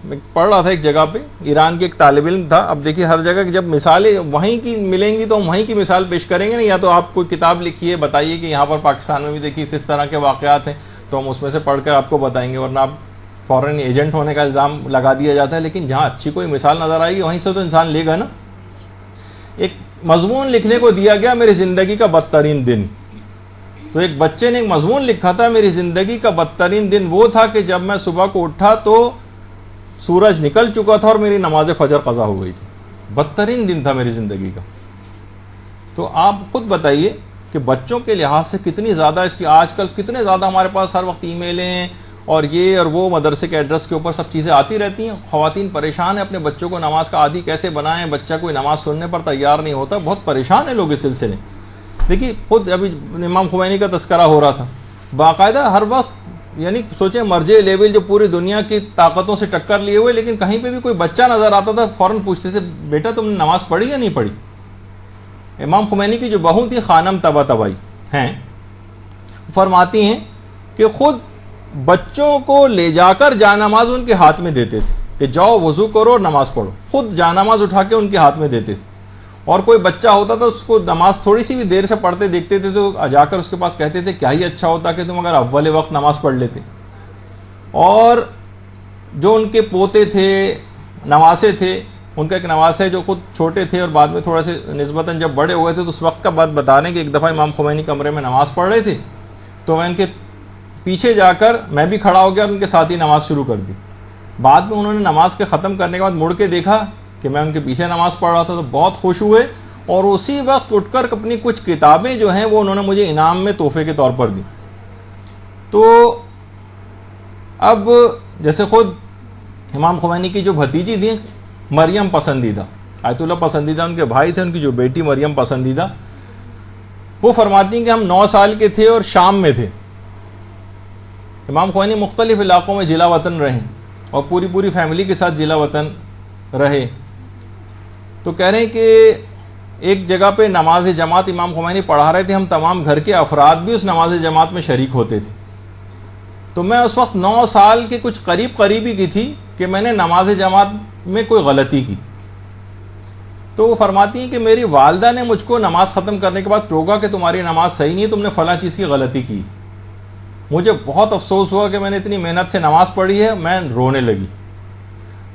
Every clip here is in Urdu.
میں پڑھ رہا تھا ایک جگہ پہ، ایران کے ایک طالب علم تھا. اب دیکھیے ہر جگہ جب مثالیں وہیں کی ملیں گی تو ہم وہیں کی مثال پیش کریں گے نا. یا تو آپ کوئی کتاب لکھیے، بتائیے کہ یہاں پر پاکستان میں بھی دیکھیے اس طرح کے واقعات ہیں، تو ہم اس میں سے پڑھ کر آپ کو بتائیں گے. ورنہ آپ فورن ایجنٹ ہونے کا الزام لگا دیا جاتا ہے. لیکن جہاں اچھی کوئی مثال نظر آئے گی وہیں سے تو انسان لے گا نا. ایک مضمون لکھنے کو دیا گیا، میری زندگی کا بدترین دن. تو ایک بچے نے ایک مضمون لکھا تھا، میری زندگی کا بدترین دن وہ تھا کہ جب میں صبح کو اٹھا تو سورج نکل چکا تھا اور میری نماز فجر قضا ہو گئی تھی. بدترین دن تھا میری زندگی کا. تو آپ خود بتائیے کہ بچوں کے لحاظ سے کتنی زیادہ اس کی آج کل کتنے زیادہ ہمارے پاس ہر وقت ای میلیں اور یہ اور وہ مدرسے کے ایڈریس کے اوپر سب چیزیں آتی رہتی ہیں. خواتین پریشان ہیں اپنے بچوں کو نماز کا عادی کیسے بنائیں. بچہ کوئی نماز سننے پر تیار نہیں ہوتا. بہت پریشان ہیں لوگ اس سلسلے. دیکھیے خود ابھی امام خمینی کا تذکرہ ہو رہا تھا. باقاعدہ ہر وقت یعنی سوچیں مرجع لیول جو پوری دنیا کی طاقتوں سے ٹکر لیے ہوئے، لیکن کہیں پہ بھی کوئی بچہ نظر آتا تھا فوراً پوچھتے تھے بیٹا تم نے نماز پڑھی یا نہیں پڑھی. امام خمینی کی جو بہو تھی خانم طباطبائی ہیں، فرماتی ہیں کہ خود بچوں کو لے جا کر جانماز ان کے ہاتھ میں دیتے تھے کہ جاؤ وضو کرو اور نماز پڑھو. خود جانماز اٹھا کے ان کے ہاتھ میں دیتے تھے. اور کوئی بچہ ہوتا تھا اس کو نماز تھوڑی سی بھی دیر سے پڑھتے دیکھتے تھے تو جا کر اس کے پاس کہتے تھے کیا ہی اچھا ہوتا کہ تم اگر اول وقت نماز پڑھ لیتے. اور جو ان کے پوتے تھے، نواسے تھے، ان کا ایک نواسے جو خود چھوٹے تھے اور بعد میں تھوڑا سے نسبتاً جب بڑے ہوئے تھے تو اس وقت کا بات بتا رہے ہیں کہ ایک دفعہ امام خمینی کمرے میں نماز پڑھ رہے تھے تو میں ان کے پیچھے جا کر میں بھی کھڑا ہو گیا اور ان کے ساتھ ہی نماز شروع کر دی. بعد میں انہوں نے نماز کے ختم کرنے کے بعد مڑ کے دیکھا کہ میں ان کے پیچھے نماز پڑھ رہا تھا تو بہت خوش ہوئے اور اسی وقت اٹھ کر اپنی کچھ کتابیں جو ہیں وہ انہوں نے مجھے انعام میں تحفے کے طور پر دی. تو اب جیسے خود امام خمینی کی جو بھتیجی تھیں مریم پسندیدہ، آیت اللہ پسندیدہ ان کے بھائی تھے، ان کی جو بیٹی مریم پسندیدہ، وہ فرماتی ہیں کہ ہم 9 سال کے تھے اور شام میں تھے. امام خمینی مختلف علاقوں میں جلا وطن رہے اور پوری فیملی کے ساتھ جلا وطن رہے. تو کہہ رہے ہیں کہ ایک جگہ پہ نماز جماعت امام خمینی پڑھا رہے تھے، ہم تمام گھر کے افراد بھی اس نماز جماعت میں شریک ہوتے تھے. تو میں اس وقت 9 سال کے کچھ قریبی کی تھی کہ میں نے نماز جماعت میں کوئی غلطی کی. تو وہ فرماتی ہیں کہ میری والدہ نے مجھ کو نماز ختم کرنے کے بعد ٹوکا کہ تمہاری نماز صحیح نہیں ہے، تم نے فلاں چیز کی غلطی کی. مجھے بہت افسوس ہوا کہ میں نے اتنی محنت سے نماز پڑھی ہے. میں رونے لگی.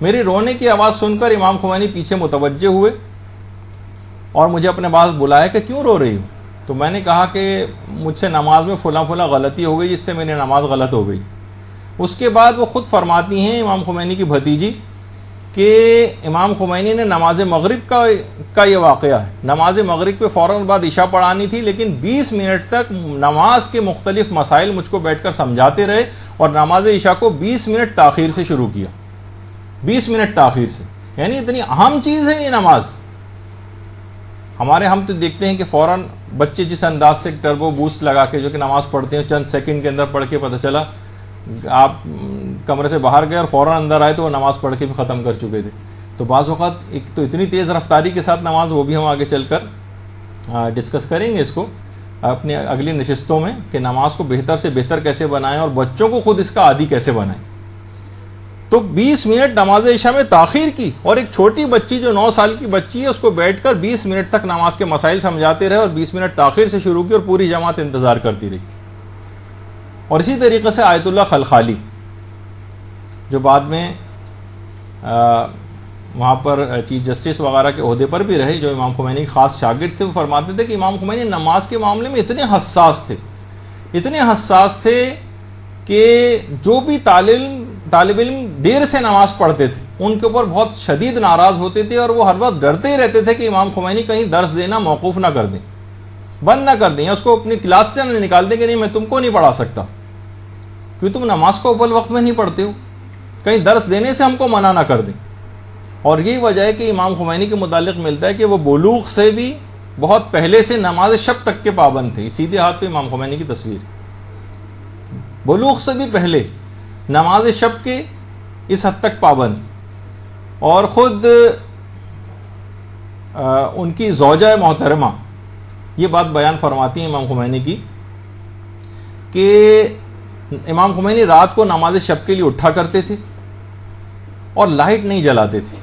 میری رونے کی آواز سن کر امام خمینی پیچھے متوجہ ہوئے اور مجھے اپنے پاس بلایا کہ کیوں رو رہی ہوں. تو میں نے کہا کہ مجھ سے نماز میں فلاں غلطی ہو گئی جس سے میری نماز غلط ہو گئی. اس کے بعد وہ خود فرماتی ہیں امام خمینی کی بھتیجی کہ امام خمینی نے نماز مغرب کا یہ واقعہ ہے. نماز مغرب پہ فوراً بعد عشاء پڑھانی تھی لیکن 20 منٹ تک نماز کے مختلف مسائل مجھ کو بیٹھ کر سمجھاتے رہے اور نماز عشاء کو 20 منٹ تاخیر سے شروع کیا. 20 منٹ تاخیر سے، یعنی اتنی اہم چیز ہے یہ نماز. ہمارے ہم تو دیکھتے ہیں کہ فوراً بچے جس انداز سے ٹربو بوسٹ لگا کے جو کہ نماز پڑھتے ہیں چند سیکنڈ کے اندر پڑھ کے پتہ چلا آپ کمرے سے باہر گئے اور فوراً اندر آئے تو وہ نماز پڑھ کے بھی ختم کر چکے تھے. تو بعض اوقات ایک تو اتنی تیز رفتاری کے ساتھ نماز، وہ بھی ہم آگے چل کر ڈسکس کریں گے اس کو اپنی اگلی نشستوں میں کہ نماز کو بہتر سے بہتر کیسے بنائیں اور بچوں کو خود اس کا عادی کیسے بنائیں. تو 20 منٹ نماز عشاء میں تاخیر کی اور ایک چھوٹی بچی جو 9 سال کی بچی ہے اس کو بیٹھ کر 20 منٹ تک نماز کے مسائل سمجھاتے رہے اور 20 منٹ تاخیر سے شروع کی اور پوری جماعت انتظار کرتی رہی. اور اسی طریقے سے آیت اللہ خلخالی جو بعد میں وہاں پر چیف جسٹس وغیرہ کے عہدے پر بھی رہے، جو امام خمینی کے خاص شاگرد تھے، وہ فرماتے تھے کہ امام خمینی نماز کے معاملے میں اتنے حساس تھے کہ جو بھی طالب علم دیر سے نماز پڑھتے تھے ان کے اوپر بہت شدید ناراض ہوتے تھے اور وہ ہر وقت ڈرتے ہی رہتے تھے کہ امام خمینی کہیں درس دینا موقوف نہ کر دیں، بند نہ کر دیں، یا اس کو اپنی کلاس سے نہ نکال دیں کہ نہیں میں تم کو نہیں پڑھا سکتا کیونکہ تم نماز کو اول وقت میں نہیں پڑھتے ہو، کہیں درس دینے سے ہم کو منع نہ کر دیں. اور یہی وجہ ہے کہ امام خمینی کے متعلق ملتا ہے کہ وہ بلوغ سے بھی بہت پہلے سے نماز شب تک کے پابند تھے. سیدھے ہاتھ پہ امام خمینی کی تصویر، بلوغ سے بھی پہلے نماز شب کے اس حد تک پابند. اور خود ان کی زوجہ محترمہ یہ بات بیان فرماتی ہیں امام خمینی کی کہ امام خمینی رات کو نماز شب کے لیے اٹھا کرتے تھے اور لائٹ نہیں جلاتے تھے،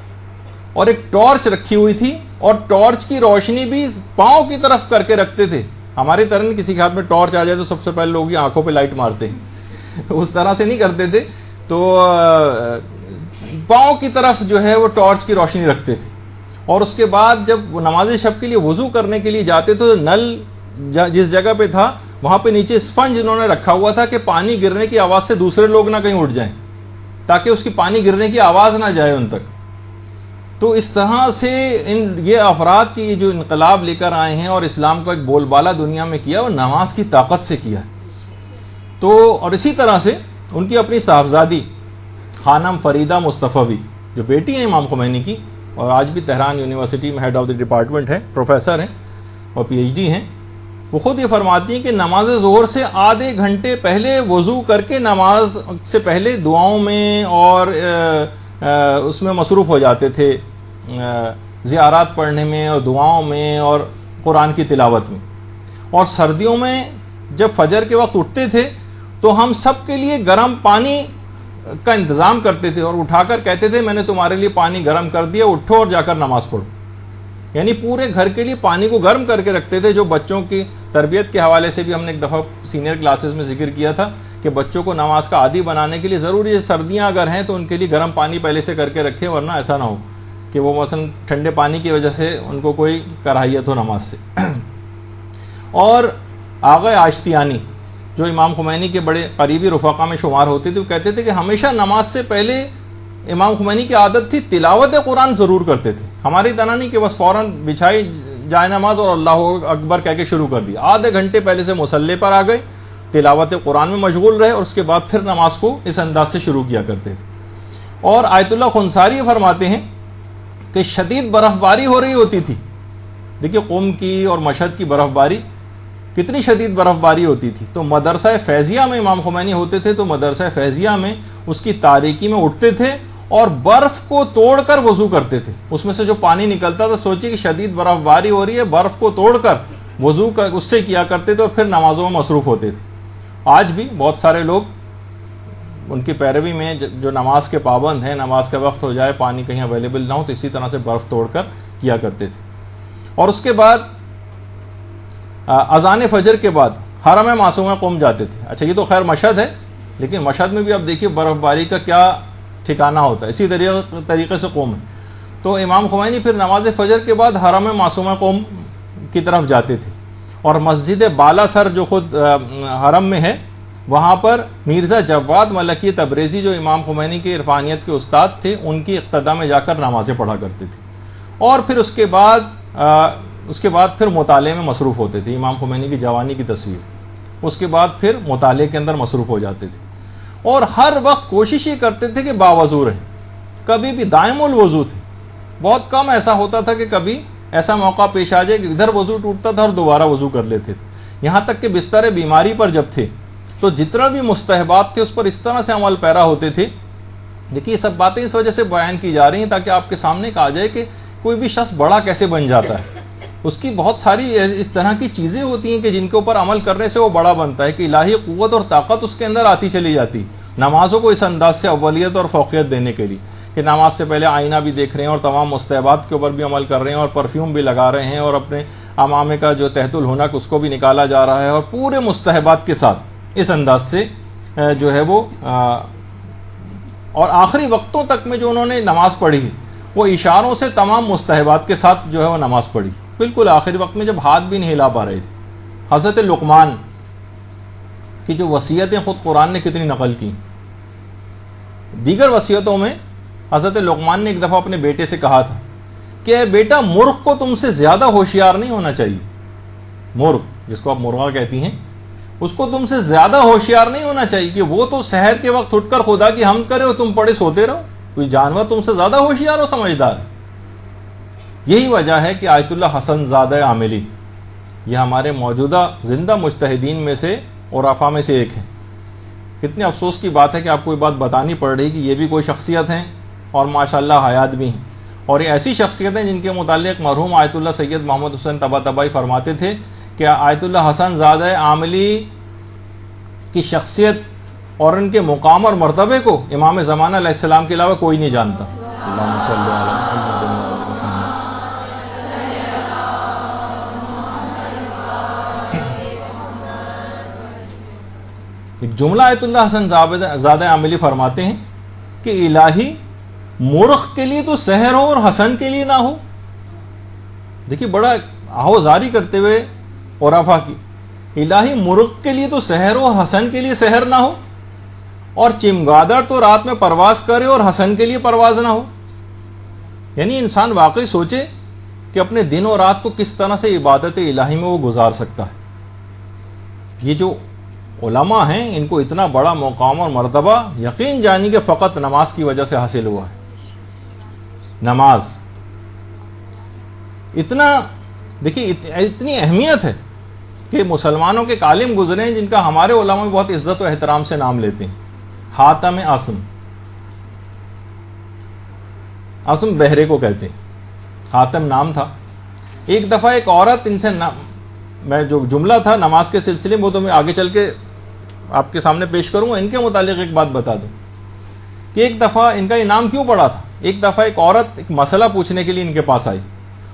اور ایک ٹارچ رکھی ہوئی تھی، اور ٹارچ کی روشنی بھی پاؤں کی طرف کر کے رکھتے تھے. ہماری طرح نہیں کسی کے ہاتھ میں ٹارچ آ جائے تو سب سے پہلے لوگ یہ آنکھوں پہ لائٹ مارتے ہیں، تو اس طرح سے نہیں کرتے تھے. تو پاؤں کی طرف جو ہے وہ ٹارچ کی روشنی رکھتے تھے. اور اس کے بعد جب نماز شب کے لیے وضو کرنے کے لیے جاتے تو نل جس جگہ پہ تھا وہاں پہ نیچے اسفنج انہوں نے رکھا ہوا تھا کہ پانی گرنے کی آواز سے دوسرے لوگ نہ کہیں اٹھ جائیں، تاکہ اس کی پانی گرنے کی آواز نہ جائے ان تک. تو اس طرح سے یہ افراد کی جو انقلاب لے کر آئے ہیں اور اسلام کو ایک بول بالا دنیا میں کیا، وہ نماز کی طاقت سے کیا. تو اور اسی طرح سے ان کی اپنی صاحبزادی خانم فریدہ مصطفی جو بیٹی ہیں امام خمینی کی، اور آج بھی تہران یونیورسٹی میں ہیڈ آف دی ڈپارٹمنٹ ہیں، پروفیسر ہیں اور پی ایچ ڈی ہیں. وہ خود یہ فرماتی ہیں کہ نماز ظہر سے آدھے گھنٹے پہلے وضو کر کے نماز سے پہلے دعاؤں میں اور اس میں مصروف ہو جاتے تھے، زیارات پڑھنے میں اور دعاؤں میں اور قرآن کی تلاوت میں. اور سردیوں میں جب فجر کے وقت اٹھتے تھے تو ہم سب کے لیے گرم پانی کا انتظام کرتے تھے اور اٹھا کر کہتے تھے میں نے تمہارے لیے پانی گرم کر دیا، اٹھو اور جا کر نماز پڑھو. یعنی پورے گھر کے لیے پانی کو گرم کر کے رکھتے تھے. جو بچوں کی تربیت کے حوالے سے بھی ہم نے ایک دفعہ سینئر کلاسز میں ذکر کیا تھا کہ بچوں کو نماز کا عادی بنانے کے لیے ضروری ہے سردیاں اگر ہیں تو ان کے لیے گرم پانی پہلے سے کر کے رکھیں، ورنہ ایسا نہ ہو کہ وہ مثلا ٹھنڈے پانی کی وجہ سے ان کو کوئی کراہیت ہو نماز سے. اور آغا آشتیانی جو امام خمینی کے بڑے قریبی رفقا میں شمار ہوتے تھے، وہ کہتے تھے کہ ہمیشہ نماز سے پہلے امام خمینی کی عادت تھی تلاوت قرآن ضرور کرتے تھے. ہماری طرح نہیں کہ بس فوراً بچھائی جائے نماز اور اللہ اکبر کہہ کے شروع کر دیا. آدھے گھنٹے پہلے سے مصلی پر آ گئے، تلاوت قرآن میں مشغول رہے، اور اس کے بعد پھر نماز کو اس انداز سے شروع کیا کرتے تھے. اور آیت اللہ خنصاری فرماتے ہیں کہ شدید برف باری ہو رہی ہوتی تھی. دیکھیے قم کی اور مشہد کی برف باری کتنی شدید برف باری ہوتی تھی. تو مدرسہ فیضیہ میں امام خمینی ہوتے تھے، تو مدرسہ فیضیہ میں اس کی تاریکی میں اٹھتے تھے اور برف کو توڑ کر وضو کرتے تھے. اس میں سے جو پانی نکلتا تھا، سوچیے کہ شدید برف باری ہو رہی ہے، برف کو توڑ کر وضو اس سے کیا کرتے تھے اور پھر نمازوں میں مصروف ہوتے تھے. آج بھی بہت سارے لوگ ان کی پیروی میں جو نماز کے پابند ہیں، نماز کا وقت ہو جائے پانی کہیں اویلیبل نہ ہو تو اسی طرح سے برف توڑ کر کیا کرتے تھے. اور اس کے بعد اذان فجر کے بعد حرم معصومہ قم جاتے تھے. اچھا یہ تو خیر مشہد ہے، لیکن مشہد میں بھی اب دیکھیے برف باری کا کیا ٹھکانہ ہوتا ہے. اسی طریقے سے قم ہے. تو امام خمینی پھر نماز فجر کے بعد حرم معصومہ قم کی طرف جاتے تھے. اور مسجد بالا سر جو خود حرم میں ہے، وہاں پر مرزا جواد ملکی تبریزی جو امام خمینی کے عرفانیت کے استاد تھے، ان کی اقتدا میں جا کر نمازیں پڑھا کرتے تھے. اور پھر اس کے بعد پھر مطالعے میں مصروف ہوتے تھے. امام خمینی کی جوانی کی تصویر، اس کے بعد پھر مطالعے کے اندر مصروف ہو جاتے تھے. اور ہر وقت کوشش یہ کرتے تھے کہ باوضو رہیں، کبھی بھی دائم الوضو تھے. بہت کم ایسا ہوتا تھا کہ کبھی ایسا موقع پیش آ جائے کہ ادھر وضو ٹوٹتا تھا اور دوبارہ وضو کر لیتے تھے. یہاں تک کہ بستر بیماری پر جب تھے تو جتنا بھی مستحبات تھے اس پر اس طرح سے عمل پیرا ہوتے تھے. دیکھیے یہ سب باتیں اس وجہ سے بیان کی جا رہی ہیں تاکہ آپ کے سامنے آ جائے کہ کوئی بھی شخص بڑا کیسے بن جاتا ہے. اس کی بہت ساری اس طرح کی چیزیں ہوتی ہیں کہ جن کے اوپر عمل کرنے سے وہ بڑا بنتا ہے، کہ الہی قوت اور طاقت اس کے اندر آتی چلی جاتی. نمازوں کو اس انداز سے اولیت اور فوقیت دینے کے لیے کہ نماز سے پہلے آئینہ بھی دیکھ رہے ہیں اور تمام مستحبات کے اوپر بھی عمل کر رہے ہیں اور پرفیوم بھی لگا رہے ہیں اور اپنے امامے کا جو تحت الحنک اس کو بھی نکالا جا رہا ہے، اور پورے مستحبات کے ساتھ اس انداز سے جو ہے وہ اور آخری وقتوں تک میں جو انہوں نے نماز پڑھی وہ اشاروں سے تمام مستحبات کے ساتھ جو ہے وہ نماز پڑھی. بالکل آخری وقت میں جب ہاتھ بھی نہیں ہلا پا رہے تھے. حضرت لقمان کی جو وصیتیں خود قرآن نے کتنی نقل کی. دیگر وصیتوں میں حضرت لقمان نے ایک دفعہ اپنے بیٹے سے کہا تھا کہ بیٹا مرغ کو تم سے زیادہ ہوشیار نہیں ہونا چاہیے. مرغ جس کو آپ مرغا کہتی ہیں، اس کو تم سے زیادہ ہوشیار نہیں ہونا چاہیے کہ وہ تو سحر کے وقت اٹھ کر خدا کی حمد کرے اور تم پڑے سوتے رہو. کوئی جانور تم سے زیادہ ہوشیار اور سمجھدار ہے. یہی وجہ ہے کہ آیت اللہ حسن زادہ عاملی یہ ہمارے موجودہ زندہ مجتہدین میں سے عرفاء میں سے ایک ہے. کتنے افسوس کی بات ہے کہ آپ کو یہ بات بتانی پڑ رہی کہ یہ بھی کوئی شخصیت ہیں اور ماشاءاللہ حیات بھی ہیں. اور یہ ایسی شخصیت ہیں جن کے متعلق مرحوم آیت اللہ سید محمد حسین طباطبائی فرماتے تھے کہ آیت اللہ حسن زادہ عاملی کی شخصیت اور ان کے مقام اور مرتبے کو امام زمانہ علیہ السلام کے علاوہ کوئی نہیں جانتا. اللہم صلی علی محمد و آل محمد. ایک جملہ آیت اللہ حسن زادہ عاملی فرماتے ہیں کہ الہی مرخ کے لیے تو سحر ہو اور حسن کے لیے نہ ہو. دیکھیے بڑا آہوزاری کرتے ہوئے عرفا کی، الہی مرغ کے لیے تو سحر ہو اور حسن کے لیے سحر نہ ہو، اور چمگادڑ تو رات میں پرواز کرے اور حسن کے لیے پرواز نہ ہو. یعنی انسان واقعی سوچے کہ اپنے دن اور رات کو کس طرح سے عبادت الہی میں وہ گزار سکتا ہے. یہ جو علماء ہیں ان کو اتنا بڑا مقام اور مرتبہ یقین جانی کہ فقط نماز کی وجہ سے حاصل ہوا ہے. نماز اتنا دیکھیے اتنی اہمیت ہے کہ مسلمانوں کے عالم گزرے ہیں جن کا ہمارے علماء میں بہت عزت و احترام سے نام لیتے ہیں. حاتم عاصم بہرے کو کہتے ہیں، حاتم نام تھا. ایک دفعہ ایک عورت ان سے میں جو جملہ تھا نماز کے سلسلے میں وہ تو میں آگے چل کے آپ کے سامنے پیش کروں گا. ان کے متعلق ایک بات بتا دوں کہ ایک دفعہ ان کا انعام کیوں پڑا تھا. ایک دفعہ ایک عورت ایک مسئلہ پوچھنے کے لیے ان کے پاس آئی،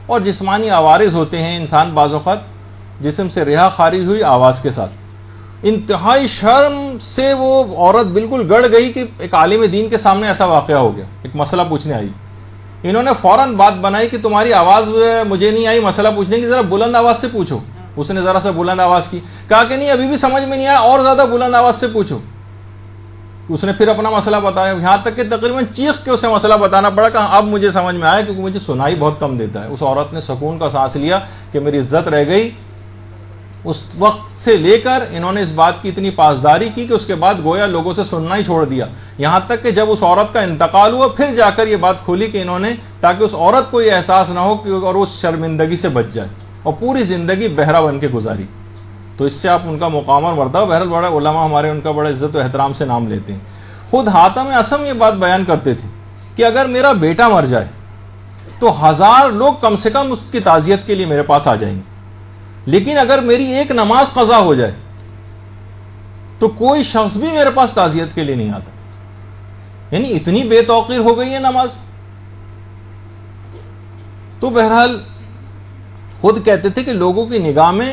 اور جسمانی عوارض ہوتے ہیں انسان بعض اوقات جسم سے رہا خارج ہوئی آواز کے ساتھ. انتہائی شرم سے وہ عورت بالکل گڑ گئی کہ ایک عالم دین کے سامنے ایسا واقعہ ہو گیا. ایک مسئلہ پوچھنے آئی، انہوں نے فوراً بات بنائی کہ تمہاری آواز مجھے نہیں آئی مسئلہ پوچھنے کی، ذرا بلند آواز سے پوچھو. اس نے ذرا سا بلند آواز کی، کہا کہ نہیں ابھی بھی سمجھ میں نہیں آیا، اور زیادہ بلند آواز سے پوچھو. اس نے پھر اپنا مسئلہ بتایا، یہاں تک کہ تقریباً چیخ کے اسے مسئلہ بتانا پڑا کہ اب مجھے سمجھ میں آیا کیونکہ مجھے سنائی بہت کم دیتا ہے. اس عورت نے سکون کا سانس لیا کہ میری عزت رہ گئی. اس وقت سے لے کر انہوں نے اس بات کی اتنی پاسداری کی کہ اس کے بعد گویا لوگوں سے سننا ہی چھوڑ دیا. یہاں تک کہ جب اس عورت کا انتقال ہوا پھر جا کر یہ بات کھولی کہ انہوں نے، تاکہ اس عورت کو یہ احساس نہ ہو کہ اور اس شرمندگی سے بچ جائے، اور پوری زندگی بہرا بن کے گزاری. تو اس سے آپ ان کا مقام اور مرتبہ، بہرحال بڑا علماء ہمارے ان کا بڑا عزت و احترام سے نام لیتے ہیں. خود حاتم عاصم یہ بات بیان کرتے تھے کہ اگر میرا بیٹا مر جائے تو 1000 لوگ کم سے کم اس کی تعزیت کے لیے میرے پاس آ جائیں گے، لیکن اگر میری ایک نماز قضا ہو جائے تو کوئی شخص بھی میرے پاس تعزیت کے لیے نہیں آتا. یعنی اتنی بے توقیر ہو گئی ہے نماز. تو بہرحال خود کہتے تھے کہ لوگوں کی نگاہ میں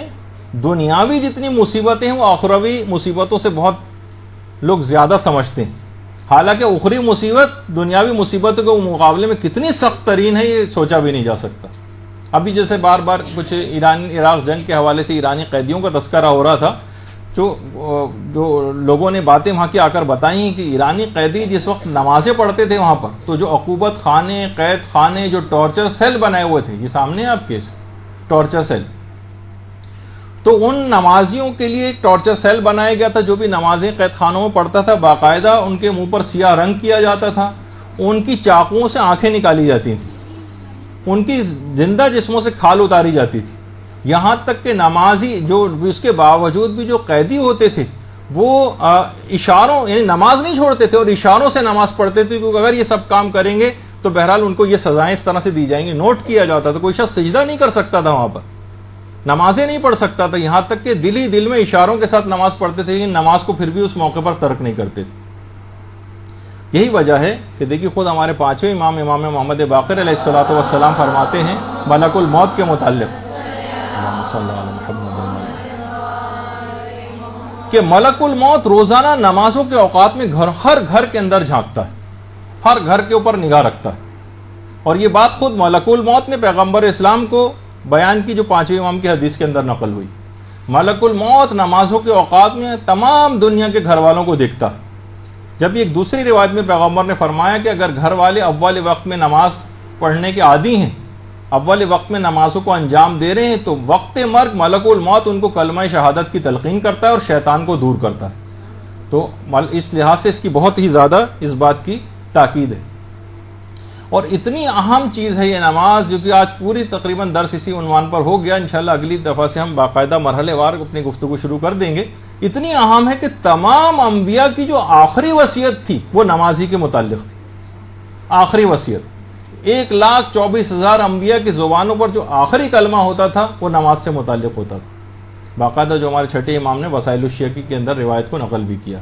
دنیاوی جتنی مصیبتیں ہیں وہ آخروی مصیبتوں سے بہت لوگ زیادہ سمجھتے ہیں، حالانکہ اخری مصیبت دنیاوی مصیبتوں کے مقابلے میں کتنی سخت ترین ہے یہ سوچا بھی نہیں جا سکتا. ابھی جیسے بار بار کچھ ایران عراق جنگ کے حوالے سے ایرانی قیدیوں کا تذکرہ ہو رہا تھا، جو لوگوں نے باتیں وہاں کی آ کر بتائیں کہ ایرانی قیدی جس وقت نمازیں پڑھتے تھے وہاں پر، تو جو عقوبت خانے، قید خانے، جو ٹارچر سیل بنائے ہوئے تھے، یہ سامنے آپ کے ٹارچر سیل، تو ان نمازیوں کے لیے ایک ٹارچر سیل بنایا گیا تھا. جو بھی نمازیں قید خانوں میں پڑھتا تھا باقاعدہ ان کے منہ پر سیاہ رنگ کیا جاتا تھا، ان کی چاقوؤں سے آنکھیں نکالی جاتی تھیں، ان کی زندہ جسموں سے کھال اتاری جاتی تھی. یہاں تک کہ نمازی جو اس کے باوجود بھی جو قیدی ہوتے تھے وہ اشاروں یعنی نماز نہیں چھوڑتے تھے اور اشاروں سے نماز پڑھتے تھے، کیونکہ اگر یہ سب کام کریں گے تو بہرحال ان کو یہ سزائیں اس طرح سے دی جائیں گی. نوٹ کیا جاتا تھا، کوئی شخص سجدہ نہیں کر سکتا تھا وہاں پر، نمازیں نہیں پڑھ سکتا تھا، یہاں تک کہ دل ہی دل میں اشاروں کے ساتھ نماز پڑھتے تھے، لیکن نماز کو پھر بھی اس موقع پر ترک نہیں کرتے تھے. یہی وجہ ہے کہ دیکھیے خود ہمارے 5ویں امام محمد باقر علیہ الصلوۃ والسلام فرماتے ہیں ملک الموت کے متعلق کہ ملک الموت روزانہ نمازوں کے اوقات میں ہر گھر کے اندر جھانکتا ہے، ہر گھر کے اوپر نگاہ رکھتا ہے. اور یہ بات خود ملک الموت نے پیغمبر اسلام کو بیان کی جو 5ویں امام کی حدیث کے اندر نقل ہوئی. ملک الموت نمازوں کے اوقات میں تمام دنیا کے گھر والوں کو دیکھتا ہے. جب ایک دوسری روایت میں پیغمبر نے فرمایا کہ اگر گھر والے اول وقت میں نماز پڑھنے کے عادی ہیں، اول وقت میں نمازوں کو انجام دے رہے ہیں، تو وقت مرگ ملک الموت ان کو کلمہ شہادت کی تلقین کرتا ہے اور شیطان کو دور کرتا ہے. تو اس لحاظ سے اس کی بہت ہی زیادہ اس بات کی تاکید ہے. اور اتنی اہم چیز ہے یہ نماز، جو کہ آج پوری تقریباً درس اسی عنوان پر ہو گیا. انشاءاللہ اگلی دفعہ سے ہم باقاعدہ مرحلے وار اپنی گفتگو شروع کر دیں گے. اتنی اہم ہے کہ تمام انبیاء کی جو آخری وصیت تھی وہ نمازی کے متعلق تھی. آخری وصیت 1,24,000 انبیاء کی زبانوں پر جو آخری کلمہ ہوتا تھا وہ نماز سے متعلق ہوتا تھا. باقاعدہ جو ہمارے چھٹے امام نے وسائل الشیعہ کے اندر روایت کو نقل بھی کیا.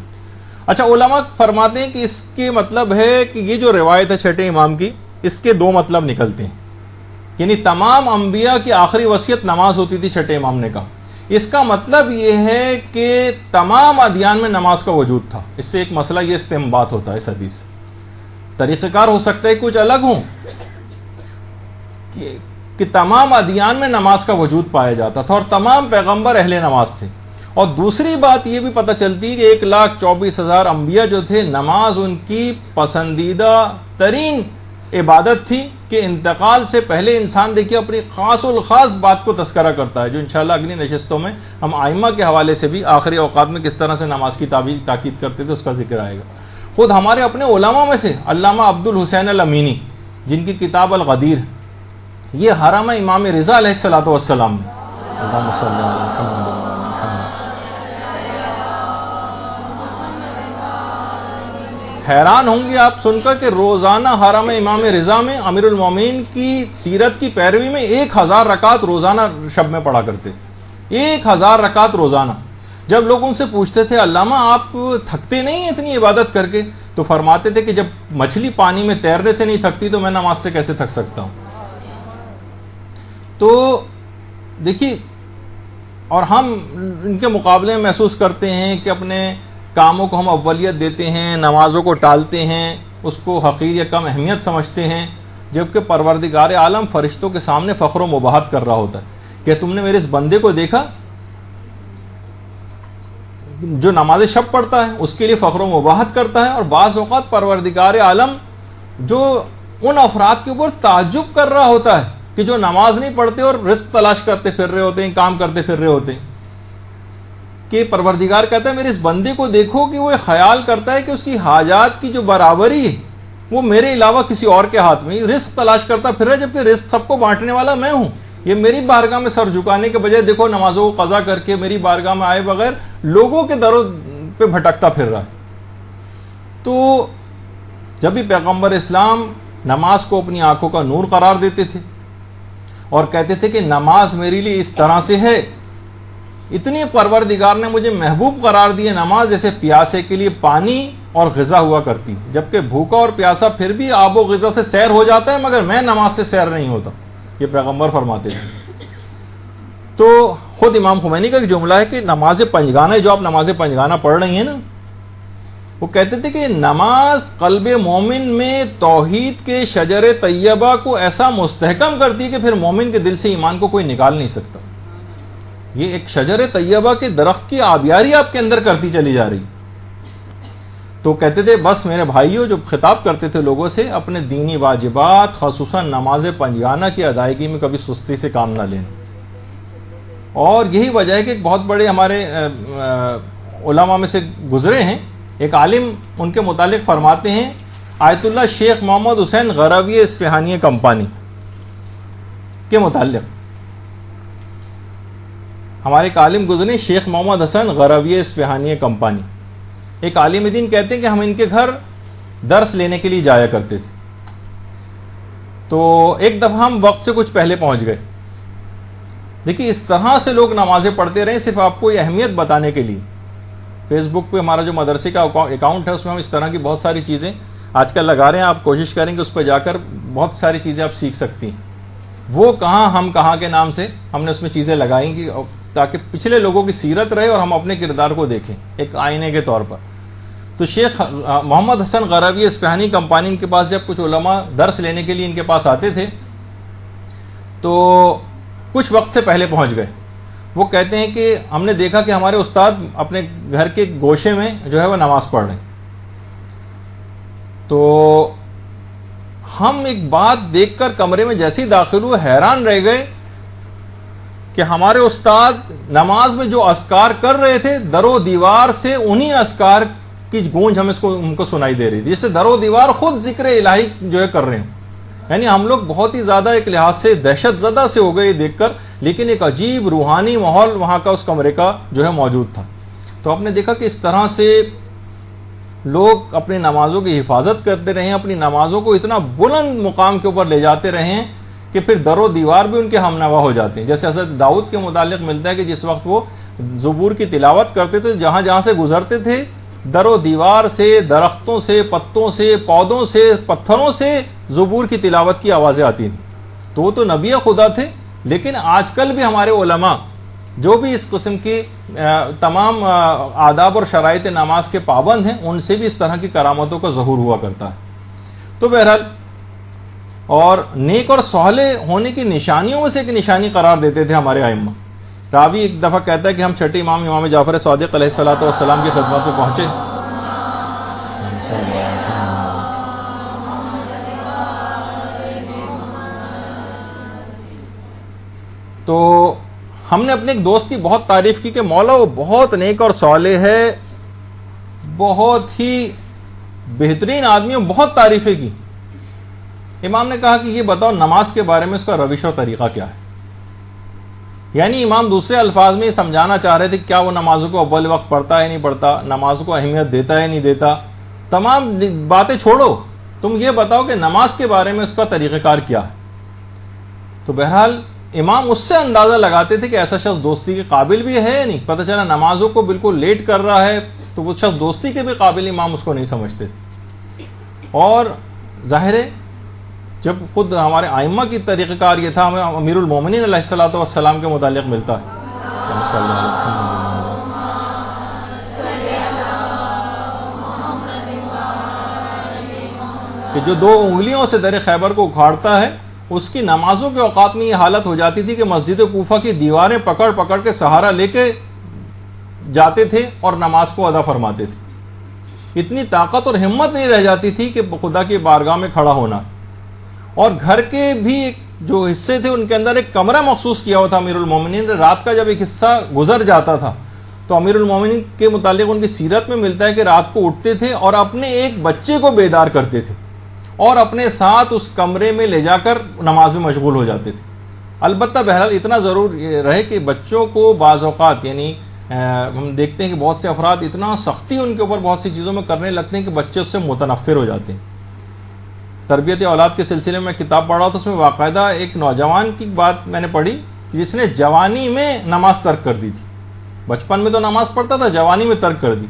اچھا علماء فرماتے ہیں کہ اس کے مطلب ہے کہ یہ جو روایت ہے چھٹے امام کی، اس کے دو مطلب نکلتے ہیں، یعنی تمام انبیاء کی آخری وصیت نماز ہوتی تھی، چھٹے امام نے کہا اس کا مطلب یہ ہے کہ تمام ادیان میں نماز کا وجود تھا۔ اس سے ایک مسئلہ یہ استنباط ہوتا ہے اس حدیث سے، طریقہ کار ہو سکتا ہے کچھ الگ ہوں کہ تمام ادیان میں نماز کا وجود پایا جاتا تھا اور تمام پیغمبر اہل نماز تھے، اور دوسری بات یہ بھی پتہ چلتی ہے کہ 1,24,000 انبیاء جو تھے نماز ان کی پسندیدہ ترین عبادت تھی، کہ انتقال سے پہلے انسان دیکھیے اپنی خاص الخاص بات کو تذکرہ کرتا ہے، جو انشاءاللہ اگلی نشستوں میں ہم ائمہ کے حوالے سے بھی آخری اوقات میں کس طرح سے نماز کی تاکید کرتے تھے اس کا ذکر آئے گا۔ خود ہمارے اپنے علماء میں سے علامہ عبد الحسین الامینی، جن کی کتاب الغدیر، یہ حرم امام رضا علیہ الصلوۃ والسلام میں، اللہم صلی علی محمد وعلی محمد، حیران ہوں گے آپ سن کر کہ روزانہ حرم امام رضا میں امیر المومنین کی سیرت کی پیروی میں 1000 رکعت روزانہ شب میں پڑھا کرتے تھے، 1000 رکعت روزانہ۔ جب لوگ ان سے پوچھتے تھے علامہ آپ تھکتے نہیں ہیں اتنی عبادت کر کے، تو فرماتے تھے کہ جب مچھلی پانی میں تیرنے سے نہیں تھکتی تو میں نماز سے کیسے تھک سکتا ہوں۔ تو دیکھیے، اور ہم ان کے مقابلے میں محسوس کرتے ہیں کہ اپنے کاموں کو ہم اولیت دیتے ہیں، نمازوں کو ٹالتے ہیں، اس کو حقیر یا کم اہمیت سمجھتے ہیں، جبکہ پروردگار عالم فرشتوں کے سامنے فخر و مباحت کر رہا ہوتا ہے کہ تم نے میرے اس بندے کو دیکھا جو نماز شب پڑھتا ہے، اس کے لیے فخر و مباحت کرتا ہے، اور بعض اوقات پروردگار عالم جو ان افراد کے اوپر تعجب کر رہا ہوتا ہے کہ جو نماز نہیں پڑھتے اور رزق تلاش کرتے پھر رہے ہوتے ہیں، کام کرتے پھر رہے ہوتے ہیں، کہ پروردگار کہتا ہے میرے اس بندے کو دیکھو کہ وہ خیال کرتا ہے کہ اس کی حاجات کی جو برابری ہے وہ میرے علاوہ کسی اور کے ہاتھ میں، رزق تلاش کرتا پھر رہا ہے، جبکہ رزق سب کو بانٹنے والا میں ہوں۔ یہ میری بارگاہ میں سر جھکانے کے بجائے دیکھو نمازوں کو قضا کر کے میری بارگاہ میں آئے بغیر لوگوں کے دروں پہ بھٹکتا پھر رہا ہے۔ تو جب بھی پیغمبر اسلام نماز کو اپنی آنکھوں کا نور قرار دیتے تھے اور کہتے تھے کہ نماز میرے لیے اس طرح سے ہے، اتنی پروردگار نے مجھے محبوب قرار دی ہے نماز جیسے پیاسے کے لیے پانی اور غذا ہوا کرتی، جبکہ بھوکا اور پیاسا پھر بھی آب و غذا سے سیر ہو جاتا ہے مگر میں نماز سے سیر نہیں ہوتا، یہ پیغمبر فرماتے ہیں۔ تو خود امام خمینی کا ایک جملہ ہے کہ نماز پنجگانہ، جو آپ نماز پنجگانہ پڑھ رہی ہیں نا، وہ کہتے تھے کہ نماز قلب مومن میں توحید کے شجر طیبہ کو ایسا مستحکم کرتی ہے کہ پھر مومن کے دل سے ایمان کو کوئی نکال نہیں سکتا۔ یہ ایک شجر طیبہ کے درخت کی آبیاری آپ کے اندر کرتی چلی جا رہی۔ تو کہتے تھے بس میرے بھائیوں، جو خطاب کرتے تھے لوگوں سے، اپنے دینی واجبات خصوصاً نماز پنجگانہ کی ادائیگی میں کبھی سستی سے کام نہ لینا۔ اور یہی وجہ ہے کہ ایک بہت بڑے ہمارے علماء میں سے گزرے ہیں، ایک عالم ان کے متعلق فرماتے ہیں، آیت اللہ شیخ محمد حسین غروی اصفہانی کمپانی کے متعلق ہمارے ایک عالم گزرے، شیخ محمد حسن غروی اصفہانی کمپانی، ایک عالم دین، کہتے ہیں کہ ہم ان کے گھر درس لینے کے لیے جایا کرتے تھے۔ تو ایک دفعہ ہم وقت سے کچھ پہلے پہنچ گئے۔ دیکھیے اس طرح سے لوگ نمازیں پڑھتے رہے، صرف آپ کو یہ اہمیت بتانے کے لیے۔ فیس بک پہ ہمارا جو مدرسے کا اکاؤنٹ ہے اس میں ہم اس طرح کی بہت ساری چیزیں آج کل لگا رہے ہیں، آپ کوشش کریں کہ اس پہ جا کر بہت ساری چیزیں آپ سیکھ سکتی ہیں۔ وہ کہاں ہم کہاں کے نام سے ہم نے اس میں چیزیں لگائیں گی تاکہ پچھلے لوگوں کی سیرت رہے اور ہم اپنے کردار کو دیکھیں ایک آئینے کے طور پر۔ تو شیخ محمد حسن غروی اصفہانی کمپانی، ان کے پاس جب کچھ علماء درس لینے کے لیے ان کے پاس آتے تھے تو کچھ وقت سے پہلے پہنچ گئے۔ وہ کہتے ہیں کہ ہم نے دیکھا کہ ہمارے استاد اپنے گھر کے گوشے میں جو ہے وہ نماز پڑھ رہے ہیں۔ تو ہم ایک بات دیکھ کر کمرے میں جیسے ہی داخل ہوئے حیران رہ گئے کہ ہمارے استاد نماز میں جو اذکار کر رہے تھے در و دیوار سے انہی اذکار کی گونج ہمیں ان کو سنائی دے رہی تھی، جیسے در و دیوار خود ذکر الہی جو ہے کر رہے ہیں۔ یعنی ہم لوگ بہت ہی زیادہ ایک لحاظ سے دہشت زدہ سے ہو گئے یہ دیکھ کر، لیکن ایک عجیب روحانی ماحول وہاں کا اس کمرے کا جو ہے موجود تھا۔ تو آپ نے دیکھا کہ اس طرح سے لوگ اپنی نمازوں کی حفاظت کرتے رہے ہیں، اپنی نمازوں کو اتنا بلند مقام کے اوپر لے جاتے رہے ہیں کہ پھر در و دیوار بھی ان کے ہم نوا ہو جاتے ہیں۔ جیسے حضرت داؤد کے متعلق ملتا ہے کہ جس وقت وہ زبور کی تلاوت کرتے تھے، جہاں جہاں سے گزرتے تھے در و دیوار سے، درختوں سے، پتوں سے، پودوں سے، پتھروں سے زبور کی تلاوت کی آوازیں آتی تھیں. تو وہ تو نبی خدا تھے، لیکن آج کل بھی ہمارے علماء جو بھی اس قسم کی تمام آداب اور شرائط نماز کے پابند ہیں، ان سے بھی اس طرح کی کرامتوں کا ظہور ہوا کرتا ہے. تو بہرحال اور نیک اور صالح ہونے کی نشانیوں میں سے ایک نشانی قرار دیتے تھے ہمارے ائمہ. راوی ایک دفعہ کہتا ہے کہ ہم چھٹے امام جعفر صادق علیہ الصلوۃ والسلام کی خدمت میں پہنچے. تو ہم نے اپنے ایک دوست کی بہت تعریف کی کہ مولا وہ بہت نیک اور صالح ہے، بہت ہی بہترین آدمی، بہت تعریفیں کی. امام نے کہا کہ یہ بتاؤ نماز کے بارے میں اس کا روش اور طریقہ کیا ہے. یعنی امام دوسرے الفاظ میں یہ سمجھانا چاہ رہے تھے کہ کیا وہ نمازوں کو اول وقت پڑھتا ہے نہیں پڑھتا، نماز کو اہمیت دیتا ہے نہیں دیتا. تمام باتیں چھوڑو، تم یہ بتاؤ کہ نماز کے بارے میں اس کا طریقہ کار کیا ہے. تو بہرحال امام اس سے اندازہ لگاتے تھے کہ ایسا شخص دوستی کے قابل بھی ہے یا نہیں. پتہ چلا نمازوں کو بالکل لیٹ کر رہا ہے تو وہ شخص دوستی کے بھی قابل امام اس کو نہیں سمجھتے. اور ظاہر ہے جب خود ہمارے ائمہ کی طریقہ کار یہ تھا، ہمیں امیر المومنین علیہ الصلوۃ والسلام کے متعلق ملتا ہے کہ جو 2 انگلیوں سے در خیبر کو اکھاڑتا ہے، اس کی نمازوں کے اوقات میں یہ حالت ہو جاتی تھی کہ مسجد کوفہ کی دیواریں پکڑ پکڑ کے سہارا لے کے جاتے تھے اور نماز کو ادا فرماتے تھے. اتنی طاقت اور ہمت نہیں رہ جاتی تھی کہ خدا کی بارگاہ میں کھڑا ہونا. اور گھر کے بھی جو حصے تھے ان کے اندر ایک کمرہ مخصوص کیا ہوا تھا امیر المومنین نے. رات کا جب ایک حصہ گزر جاتا تھا تو امیر المومنین کے متعلق ان کی سیرت میں ملتا ہے کہ رات کو اٹھتے تھے اور اپنے ایک بچے کو بیدار کرتے تھے اور اپنے ساتھ اس کمرے میں لے جا کر نماز میں مشغول ہو جاتے تھے. البتہ بہرحال اتنا ضرور رہے کہ بچوں کو بعض اوقات، یعنی ہم دیکھتے ہیں کہ بہت سے افراد اتنا سختی ان کے اوپر بہت سی چیزوں میں کرنے لگتے ہیں کہ بچے اس سے متنفر ہو جاتے ہیں. تربیت اولاد کے سلسلے میں کتاب پڑھا تو اس میں باقاعدہ ایک نوجوان کی بات میں نے پڑھی جس نے جوانی میں نماز ترک کر دی تھی. بچپن میں تو نماز پڑھتا تھا، جوانی میں ترک کر دی.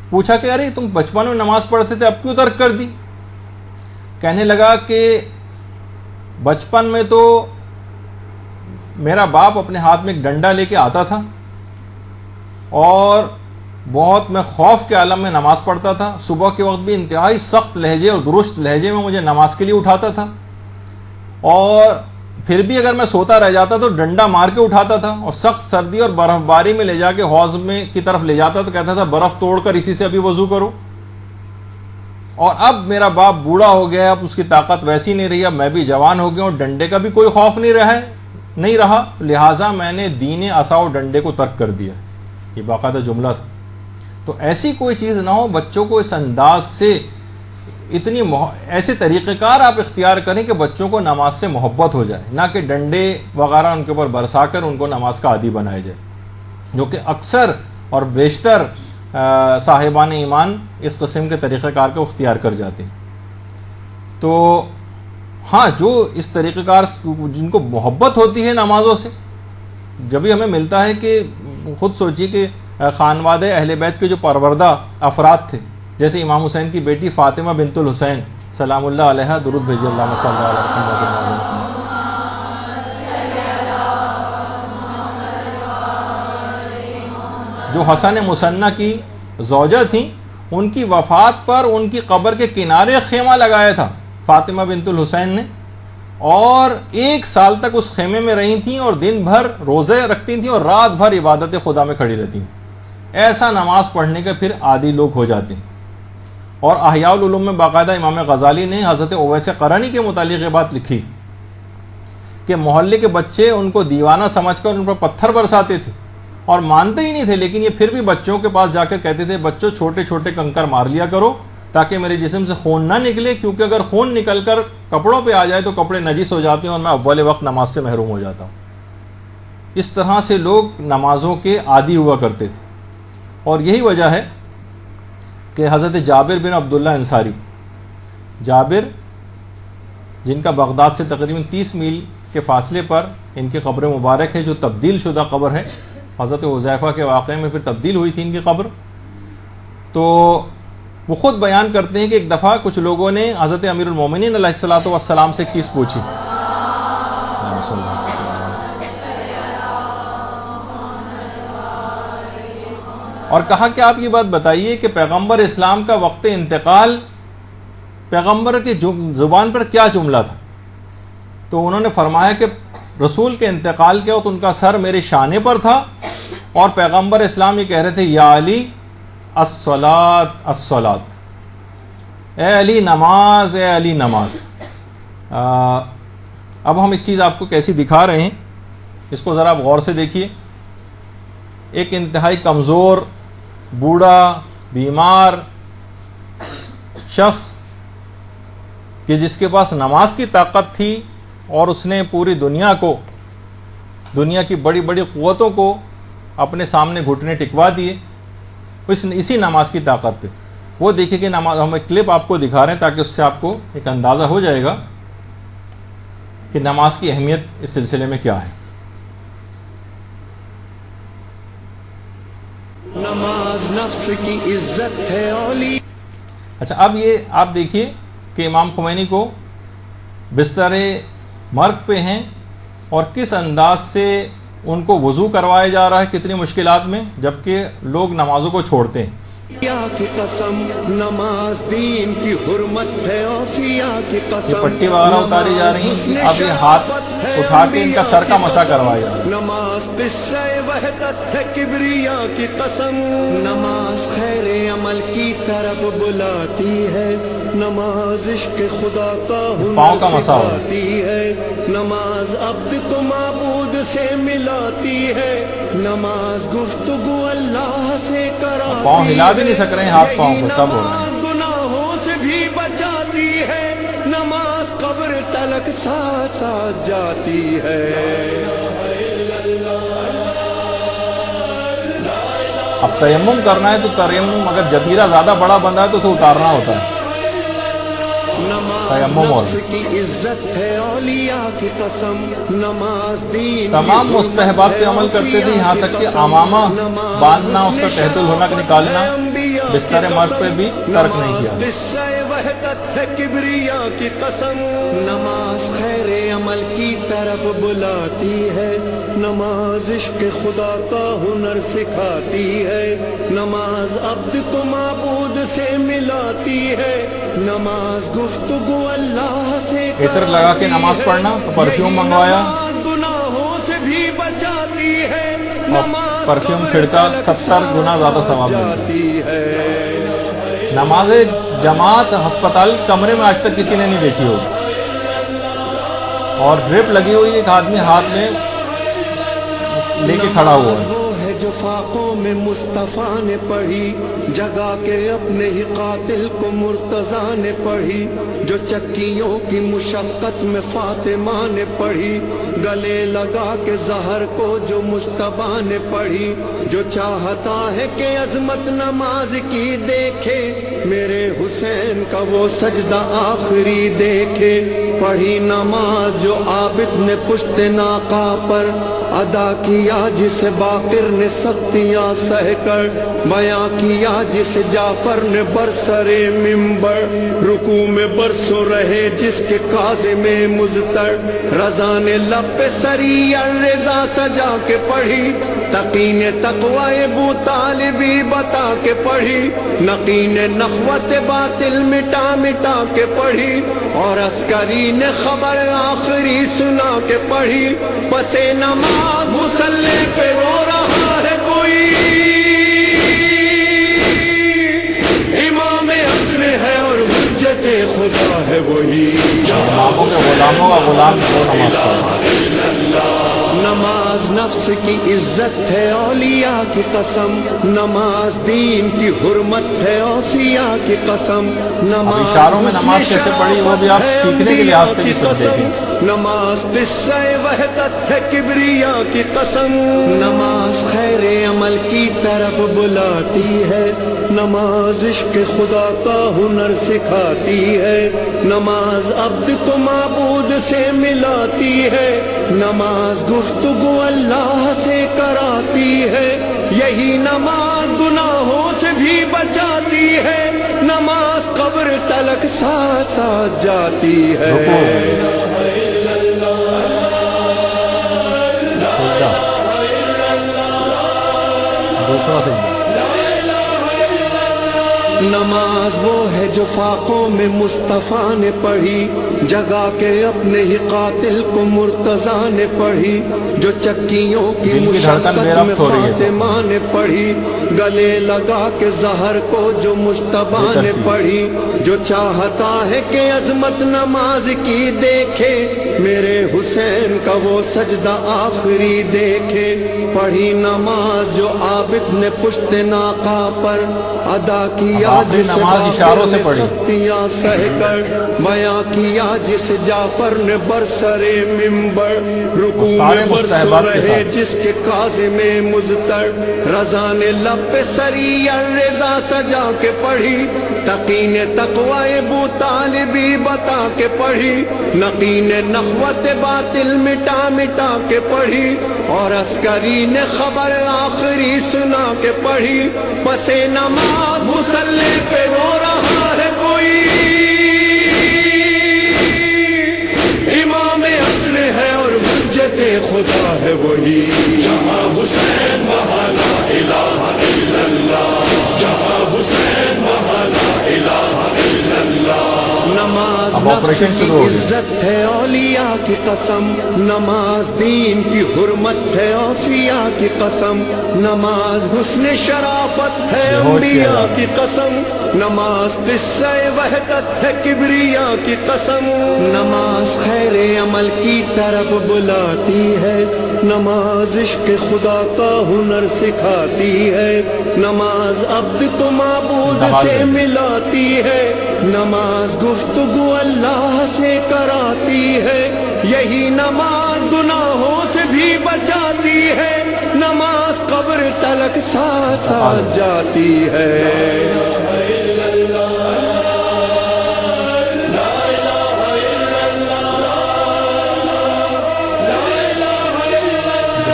پوچھا کہ ارے تم بچپن میں نماز پڑھتے تھے اب کیوں ترک کر دی؟ کہنے لگا کہ بچپن میں تو میرا باپ اپنے ہاتھ میں ایک ڈنڈا لے کے آتا تھا اور بہت میں خوف کے عالم میں نماز پڑھتا تھا. صبح کے وقت بھی انتہائی سخت لہجے اور درست لہجے میں مجھے نماز کے لیے اٹھاتا تھا، اور پھر بھی اگر میں سوتا رہ جاتا تو ڈنڈا مار کے اٹھاتا تھا، اور سخت سردی اور برف باری میں لے جا کے حوض میں کی طرف لے جاتا تو کہتا تھا برف توڑ کر اسی سے ابھی وضو کرو. اور اب میرا باپ بوڑھا ہو گیا، اب اس کی طاقت ویسی نہیں رہی، اب میں بھی جوان ہو گیا اور ڈنڈے کا بھی کوئی خوف نہیں رہا، لہٰذا میں نے دین عصا و ڈنڈے کو ترک کر دیا. یہ باقاعدہ جملہ تھا. تو ایسی کوئی چیز نہ ہو، بچوں کو اس انداز سے ایسے طریقہ کار آپ اختیار کریں کہ بچوں کو نماز سے محبت ہو جائے، نہ کہ ڈنڈے وغیرہ ان کے اوپر برسا کر ان کو نماز کا عادی بنایا جائے، جو کہ اکثر اور بیشتر صاحبان ایمان اس قسم کے طریقہ کار کو اختیار کر جاتے ہیں. تو ہاں، جو اس طریقہ کار جن کو محبت ہوتی ہے نمازوں سے، جبھی ہمیں ملتا ہے کہ خود سوچیے کہ خانوادہ اہل بیت کے جو پروردہ افراد تھے، جیسے امام حسین کی بیٹی فاطمہ بنت الحسین سلام اللہ علیہ، درود بھیجیے اللہم صلی اللہ علیہ وسلم، جو حسن مثنی کی زوجہ تھیں، ان کی وفات پر ان کی قبر کے کنارے خیمہ لگایا تھا فاطمہ بنت الحسین نے، اور 1 سال تک اس خیمے میں رہی تھیں اور دن بھر روزے رکھتی تھیں اور رات بھر عبادت خدا میں کھڑی رہتی. ایسا نماز پڑھنے کے پھر عادی لوگ ہو جاتے ہیں. اور احیاء العلوم میں باقاعدہ امام غزالی نے حضرت اویس قرنی کے متعلق یہ بات لکھی کہ محلے کے بچے ان کو دیوانہ سمجھ کر ان پر پتھر برساتے تھے اور مانتے ہی نہیں تھے، لیکن یہ پھر بھی بچوں کے پاس جا کر کہتے تھے بچوں چھوٹے چھوٹے کنکر مار لیا کرو تاکہ میرے جسم سے خون نہ نکلے، کیونکہ اگر خون نکل کر کپڑوں پہ آ جائے تو کپڑے نجس ہو جاتے ہیں اور میں اول وقت نماز سے محروم ہو جاتا ہوں. اس طرح سے لوگ نمازوں کے عادی ہوا کرتے تھے. اور یہی وجہ ہے کہ حضرت جابر بن عبداللہ انصاری، جابر جن کا بغداد سے تقریباً 30 میل کے فاصلے پر ان کی قبر مبارک ہے، جو تبدیل شدہ قبر ہے، حضرت حذیفہ کے واقعے میں پھر تبدیل ہوئی تھی ان کی قبر. تو وہ خود بیان کرتے ہیں کہ ایک دفعہ کچھ لوگوں نے حضرت امیر المومنین علیہ الصلوۃ والسلام سے ایک چیز پوچھی، اور کہا کہ آپ یہ بات بتائیے کہ پیغمبر اسلام کا وقت انتقال پیغمبر کی زبان پر کیا جملہ تھا؟ تو انہوں نے فرمایا کہ رسول کے انتقال کے وقت ان کا سر میرے شانے پر تھا، اور پیغمبر اسلام یہ کہہ رہے تھے یا علی الصلاۃ الصلاۃ، اے علی نماز، اے علی نماز۔ اب ہم ایک چیز آپ کو کیسی دکھا رہے ہیں، اس کو ذرا غور سے دیکھیے۔ ایک انتہائی کمزور، بوڑھا، بیمار شخص کہ جس کے پاس نماز کی طاقت تھی، اور اس نے پوری دنیا کو، دنیا کی بڑی بڑی قوتوں کو اپنے سامنے گھٹنے ٹکوا دیے اسی نماز کی طاقت پہ۔ وہ دیکھیں کہ نماز، ہم ایک کلپ آپ کو دکھا رہے ہیں تاکہ اس سے آپ کو ایک اندازہ ہو جائے گا کہ نماز کی اہمیت اس سلسلے میں کیا ہے۔ نماز نفس کی عزت ہے اولی۔ اچھا، اب یہ آپ دیکھیے کہ امام خمینی کو بستر مرگ پہ ہیں، اور کس انداز سے ان کو وضو کروایا جا رہا ہے، کتنی مشکلات میں، جبکہ لوگ نمازوں کو چھوڑتے ہیں۔ کی قسم نماز دین کی حرمت ہے، اوصیا کی قسم یہ پٹی وغیرہ اتاری جا رہی ہیں، اب یہ ہاتھ اٹھا کے ان کا سر کا مسح کروایا جا رہا ہے۔ نماز قصہ وحدت ہے، کبریا کی قسم نماز خیر عمل کی طرف بلاتی ہے، نماز عشق خدا کا پاؤں ہنر کا مسح ہو رہا ہے۔ سکھاتی ہے، نماز عبد کو معبود سے ملاتی ہے، نماز گفتگو اللہ سے کراتی ہے، پاؤں ہلا بھی نہیں سک رہے ہیں، ہاتھ پاؤں کو تب ہو رہا ہے۔ نماز گناہوں سے بھی بچاتی ہے، نماز قبر تلک ساتھ ساتھ جاتی ہے۔ اب تیمم کرنا ہے تو تیمم اگر جبیرہ زیادہ بڑا بندہ ہے تو اسے اتارنا ہوتا ہے۔ نماز نفس کی عزت ہے، اولیاء کی قسم نماز دین تمام مستحبات پہ عمل کرتے تھے، یہاں تک کہ امامہ باندھنا، اس کا تحت الحنک نکالنا بستر مرگ پہ بھی ترک نہیں کیا۔ قصہ وحدت ہے، کبریا کی قسم نماز خیر عمل کی طرف بلاتی ہے، نماز عشق خدا کا ہنر سکھاتی ہے، نماز عبد کو معبود سے ملاتی ہے، نماز گفتگو اللہ سے عطر لگا کے نماز پڑھنا، تو پرفیوم منگوایا، نماز گناہوں سے بھی بچاتی ہے، نماز پرفیوم چھڑکا، 70 گنا زیادہ ثواب جاتی ہے۔ نماز جماعت ہسپتال کمرے میں آج تک کسی نے نہیں دیکھی ہوگی، اور ڈرپ لگی ہوئی ایک آدمی ہاتھ میں لے کے کھڑا ہوا ہے۔ وہ ہے جو فاقوں میں مصطفیٰ نے پڑھی، جگا کے اپنے ہی قاتل کو مرتضیٰ نے پڑھی، جو چکیوں کی مشقت میں فاطمہ نے پڑھی، گلے لگا کے زہر کو جو مجتبیٰ نے پڑھی، جو چاہتا ہے کہ عظمت نماز کی دیکھے، میرے حسین کا وہ سجدہ آخری دیکھے، پڑھی نماز جو عابد نے پشت ناقہ پر ادا کیا، جسے باقر نے سختیاں سہ کر بیاں کیا، جسے جعفر نے برسر منبر رکوع میں برسوں رہے، جس کے کاظم مضطر رضا نے لب پہ سری الرضا سجا کے پڑھی، تقی نے تقوی ابو طالبی بتا کے پڑھی، نقی نے نخوت باطل مٹا مٹا کے پڑھی، اور عسکری نے خبر آخری سنا کے پڑھی، پس نماز مصلی پہ رو رہا ہے کوئی، امام عصر ہے اور حجت خدا ہے وہی، اماموں کے غلاموں کا غلام کو نماز پڑھنا۔ نماز نفس کی عزت ہے، اولیاء کی قسم نماز دین کی حرمت ہے، اوصیاء کی قسم اب اشاروں میں نماز کیسے پڑھی وہ بھی آپ سیکھنے کے لحاظ سے بھی سن دیکھیں۔ نماز قصہ وحدت ہے، کبریا کی قسم نماز خیر عمل کی طرف بلاتی ہے، نماز عشق خدا کا ہنر سکھاتی ہے، نماز عبد کو معبود سے ملاتی ہے، نماز گفتگو اللہ سے کراتی ہے، یہی نماز گناہوں سے بھی بچاتی ہے، نماز قبر تلک ساتھ ساتھ جاتی ہے۔ دوسرا سجدہ، نماز وہ ہے جو فاقوں میں مصطفیٰ نے پڑھی، جگا کے اپنے ہی قاتل کو مرتضیٰ نے پڑھی، جو چکیوں کی مشقت میں فاطمہ نے پڑھی، گلے لگا کے زہر کو جو مجتبیٰ نے پڑھی، جو چاہتا ہے کہ عظمت نماز کی دیکھے، میرے حسین کا وہ سجدہ آخری دیکھے، پڑھی نماز جو عابد نے پشت ناقہ پر ادا کیا، جسے جعفر نے سختیاں سہ کر بیاں کیا، جسے جعفر نے برسر منبر رکوع میں برسو رہے، جس کے کاظم مضطر رضا نے لب پہ سری الرضا سجا کے پڑھی، تقی نے تقوی ابو طالبی بتا کے پڑھی، نقی نے نخوت باطل مٹا مٹا کے پڑھی، اور عسکری نے خبر آخری سنا کے پڑھی، پس نماز مصلی پہ رو رہا ہے کوئی، امام عصر ہے اور حجت خدا ہے وہی، جہاں حسین وہاں لا الہ الا اللہ، جہاں حسین وہاں لا الہ الا اللہ۔ نماز نفس کی عزت ہے اولیاء کی قسم، نماز دین کی حرمت ہے اوصیاء کی قسم، نماز حسن شرافت ہے انبیاء کی قسم، نماز قصہ وحدت ہے کبریاء کی قسم، نماز خیر عمل کی طرف بلاتی ہے، نماز عشق خدا کا ہنر سکھاتی ہے، نماز عبد کو معبود سے ملاتی ہے، نماز گفتگو اللہ سے کراتی ہے، یہی نماز گناہوں سے بھی بچاتی ہے، نماز قبر تلک ساتھ ساتھ جاتی ہے۔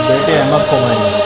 بیٹے احمد خمینی